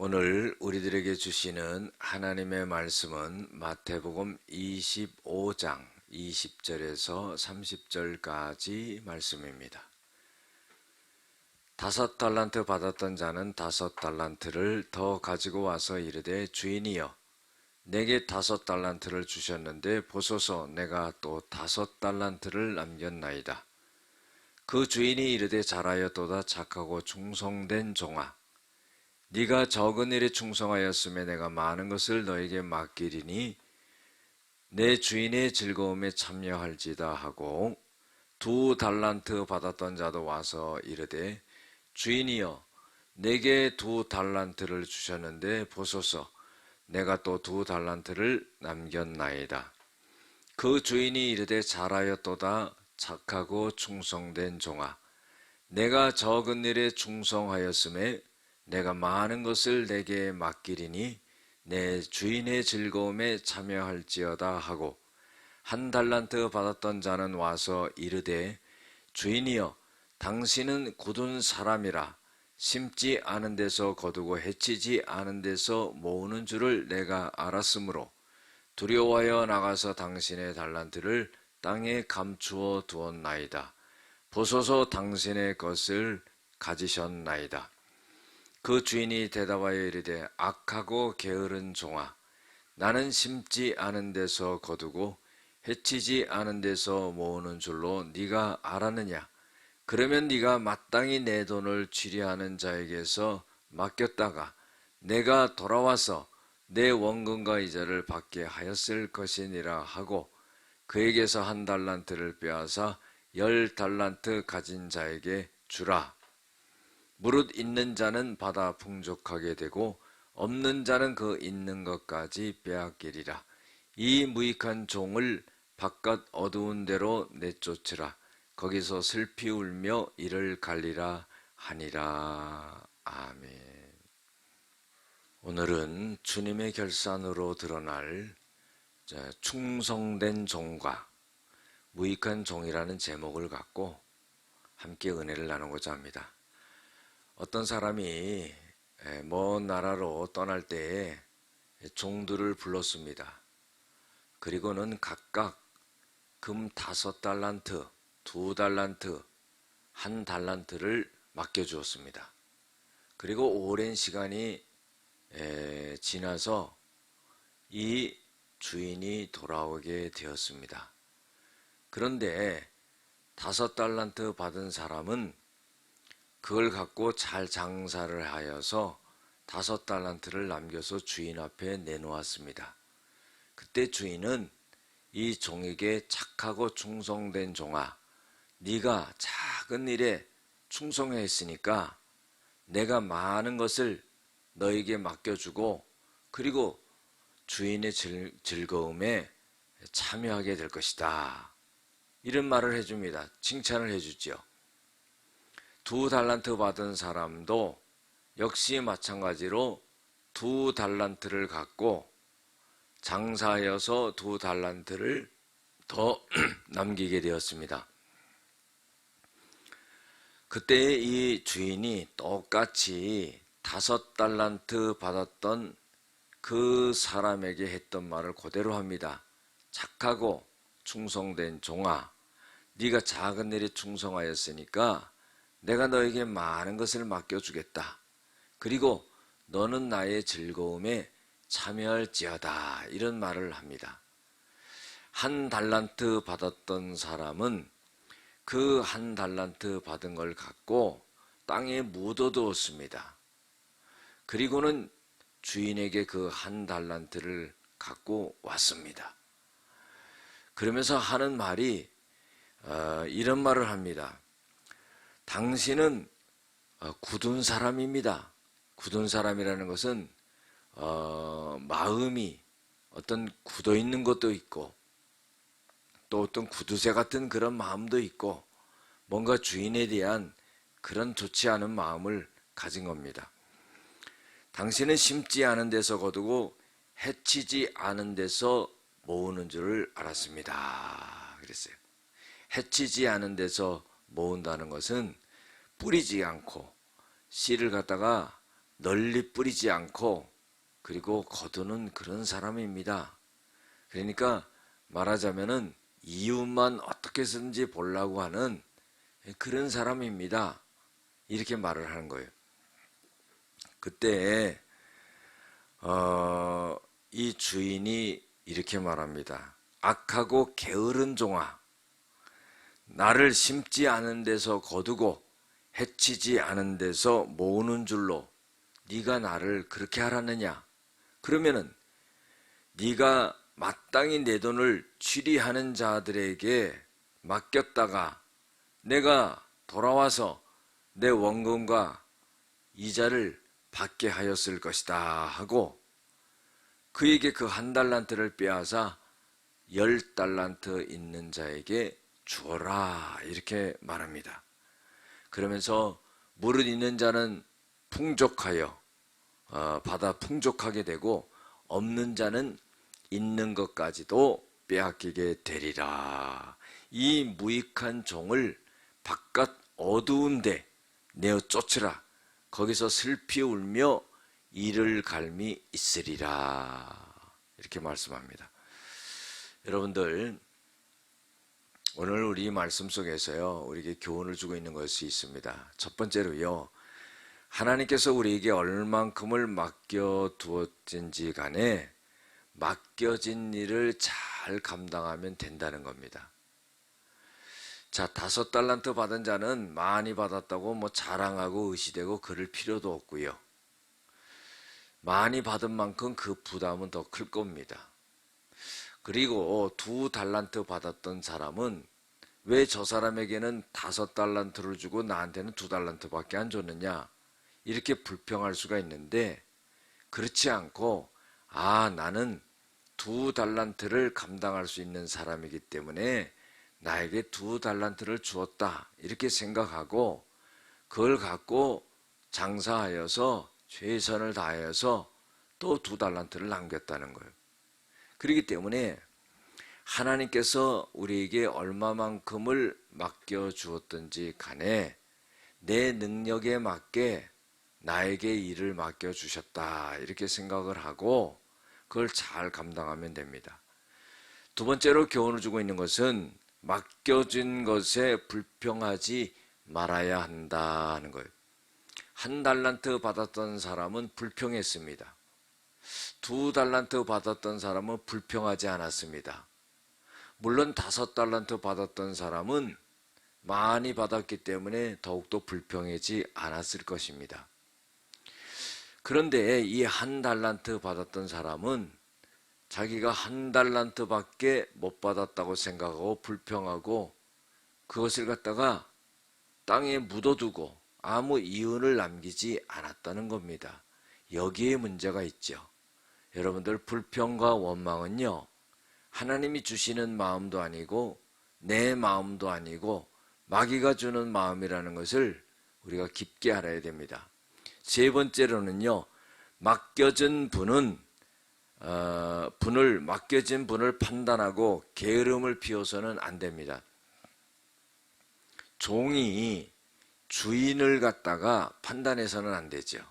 오늘 우리들에게 주시는 하나님의 말씀은 마태복음 25장 20절에서 30절까지 말씀입니다. 5달란트 받았던 자는 5달란트를 더 가지고 와서 이르되 주인이여 내게 5달란트를 주셨는데 보소서 내가 또 5달란트를 남겼나이다. 그 주인이 이르되 잘하였도다 착하고 충성된 종아 네가 적은 일에 충성하였으며 내가 많은 것을 너에게 맡기리니 내 주인의 즐거움에 참여할지다 하고 2달란트 받았던 자도 와서 이르되 주인이여 내게 2달란트를 주셨는데 보소서 내가 또 2달란트를 남겼나이다. 그 주인이 이르되 잘하였도다 착하고 충성된 종아 내가 적은 일에 충성하였음에 내가 많은 것을 내게 맡기리니 내 주인의 즐거움에 참여할지어다 하고 1달란트 받았던 자는 와서 이르되 주인이여 당신은 굳은 사람이라 심지 않은 데서 거두고 해치지 않은 데서 모으는 줄을 내가 알았으므로 두려워하여 나가서 당신의 달란트를 땅에 감추어 두었나이다. 보소서 당신의 것을 가지셨나이다. 그 주인이 대답하여 이르되 악하고 게으른 종아 나는 심지 않은 데서 거두고 해치지 않은 데서 모으는 줄로 네가 알았느냐? 그러면 네가 마땅히 내 돈을 취리하는 자에게서 맡겼다가 내가 돌아와서 내 원금과 이자를 받게 하였을 것이니라 하고 그에게서 1달란트를 빼앗아 10달란트 가진 자에게 주라. 무릇 있는 자는 받아 풍족하게 되고 없는 자는 그 있는 것까지 빼앗기리라. 이 무익한 종을 바깥 어두운 데로 내쫓으라. 거기서 슬피 울며 이를 갈리라 하니라. 아멘. 오늘은 주님의 결산으로 드러날 충성된 종과 무익한 종이라는 제목을 갖고 함께 은혜를 나누고자 합니다. 어떤 사람이 먼 나라로 떠날 때에 종들을 불렀습니다. 그리고는 각각 금 5달란트, 2달란트, 1달란트를 맡겨주었습니다. 그리고 오랜 시간이 지나서 이 주인이 돌아오게 되었습니다. 그런데 5달란트 받은 사람은 그걸 갖고 잘 장사를 하여서 5달란트를 남겨서 주인 앞에 내놓았습니다. 그때 주인은 이 종에게 착하고 충성된 종아, 네가 작은 일에 충성했으니까 내가 많은 것을 너에게 맡겨주고 그리고 주인의 즐거움에 참여하게 될 것이다. 이런 말을 해줍니다. 칭찬을 해주죠. 2달란트 받은 사람도 역시 마찬가지로 2달란트를 갖고 장사하여서 2달란트를 더 남기게 되었습니다. 그때 이 주인이 똑같이 5달란트 받았던 그 사람에게 했던 말을 그대로 합니다. 착하고 충성된 종아, 네가 작은 일에 충성하였으니까 내가 너에게 많은 것을 맡겨주겠다. 그리고 너는 나의 즐거움에 참여할지어다. 이런 말을 합니다. 1달란트 받았던 사람은 그 1달란트 받은 걸 갖고 땅에 묻어두었습니다. 그리고는 주인에게 그 1달란트를 갖고 왔습니다. 그러면서 하는 말이 이런 말을 합니다. 당신은 굳은 사람입니다. 굳은 사람이라는 것은 마음이 어떤 굳어 있는 것도 있고 또 어떤 구두쇠 같은 그런 마음도 있고 뭔가 주인에 대한 그런 좋지 않은 마음을 가진 겁니다. 당신은 심지 않은 데서 거두고 해치지 않은 데서 모으는 줄을 알았습니다. 그랬어요. 해치지 않은 데서 모은다는 것은 뿌리지 않고 씨를 갖다가 널리 뿌리지 않고 그리고 거두는 그런 사람입니다. 그러니까 말하자면은 이웃만 어떻게 해서든지 보려고 하는 그런 사람입니다. 이렇게 말을 하는 거예요. 그때 이 주인이 이렇게 말합니다. 악하고 게으른 종아, 나를 심지 않은 데서 거두고 해치지 않은 데서 모으는 줄로 네가 나를 그렇게 하라느냐? 그러면은 네가 마땅히 내 돈을 취리하는 자들에게 맡겼다가 내가 돌아와서 내 원금과 이자를 받게 하였을 것이다 하고 그에게 그 1달란트를 빼앗아 10달란트 있는 자에게 주어라 이렇게 말합니다. 그러면서 무릇 있는 자는 풍족하여 받아 풍족하게 되고 없는 자는 있는 것까지도 빼앗기게 되리라. 이 무익한 종을 바깥 어두운 데 내어 쫓으라. 거기서 슬피 울며 이를 갈미 있으리라. 이렇게 말씀합니다. 여러분들, 오늘 우리 말씀 속에서요, 우리에게 교훈을 주고 있는 것이 있습니다. 첫 번째로요, 하나님께서 우리에게 얼만큼을 맡겨두었든지 간에 맡겨진 일을 잘 감당하면 된다는 겁니다. 자, 5달란트 받은 자는 많이 받았다고 뭐 자랑하고 의시되고 그럴 필요도 없고요. 많이 받은 만큼 그 부담은 더 클 겁니다. 그리고 2달란트 받았던 사람은 왜 저 사람에게는 5달란트를 주고 나한테는 2달란트밖에 안 줬느냐? 이렇게 불평할 수가 있는데 그렇지 않고 나는 2달란트를 감당할 수 있는 사람이기 때문에 나에게 2달란트를 주었다 이렇게 생각하고 그걸 갖고 장사하여서 최선을 다하여서 또 2달란트를 남겼다는 거예요. 그렇기 때문에 하나님께서 우리에게 얼마만큼을 맡겨주었든지 간에 내 능력에 맞게 나에게 일을 맡겨주셨다 이렇게 생각을 하고 그걸 잘 감당하면 됩니다. 두 번째로 교훈을 주고 있는 것은 맡겨진 것에 불평하지 말아야 한다는 거예요. 1달란트 받았던 사람은 불평했습니다. 2달란트 받았던 사람은 불평하지 않았습니다. 물론 5달란트 받았던 사람은 많이 받았기 때문에 더욱더 불평하지 않았을 것입니다. 그런데 이 1달란트 받았던 사람은 자기가 1달란트밖에 못 받았다고 생각하고 불평하고 그것을 갖다가 땅에 묻어두고 아무 이윤을 남기지 않았다는 겁니다. 여기에 문제가 있죠. 여러분들, 불평과 원망은요, 하나님이 주시는 마음도 아니고 내 마음도 아니고 마귀가 주는 마음이라는 것을 우리가 깊게 알아야 됩니다. 세 번째로는요, 맡겨진 분을 판단하고 게으름을 피워서는 안 됩니다. 종이 주인을 갖다가 판단해서는 안 되죠.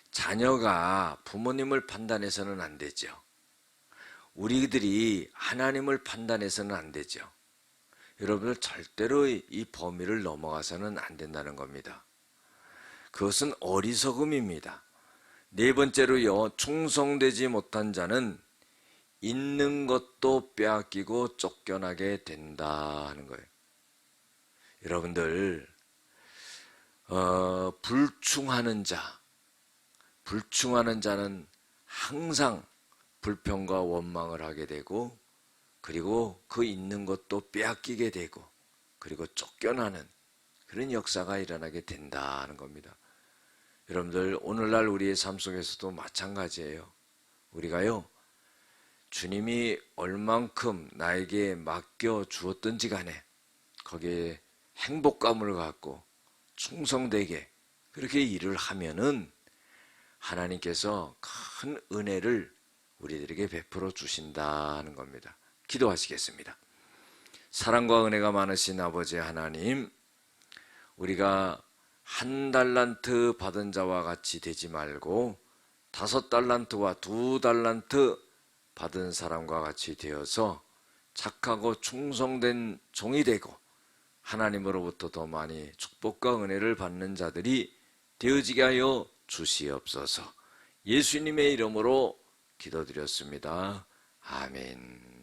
자녀가 부모님을 판단해서는 안 되죠. 우리들이 하나님을 판단해서는 안 되죠. 여러분들, 절대로 이 범위를 넘어가서는 안 된다는 겁니다. 그것은 어리석음입니다. 네 번째로요, 충성되지 못한 자는 있는 것도 빼앗기고 쫓겨나게 된다는 거예요. 여러분들, 불충하는 자는 항상 불평과 원망을 하게 되고 그리고 그 있는 것도 빼앗기게 되고 그리고 쫓겨나는 그런 역사가 일어나게 된다는 겁니다. 여러분들, 오늘날 우리의 삶 속에서도 마찬가지예요. 우리가요, 주님이 얼만큼 나에게 맡겨 주었든지 간에 거기에 행복감을 갖고 충성되게 그렇게 일을 하면은 하나님께서 큰 은혜를 우리들에게 베풀어 주신다는 겁니다. 기도하시겠습니다. 사랑과 은혜가 많으신 아버지 하나님, 우리가 한 달란트 받은 자와 같이 되지 말고 5달란트와 2달란트 받은 사람과 같이 되어서 착하고 충성된 종이 되고 하나님으로부터 더 많이 축복과 은혜를 받는 자들이 되어지게 하여 주시옵소서. 예수님의 이름으로 기도드렸습니다. 아멘.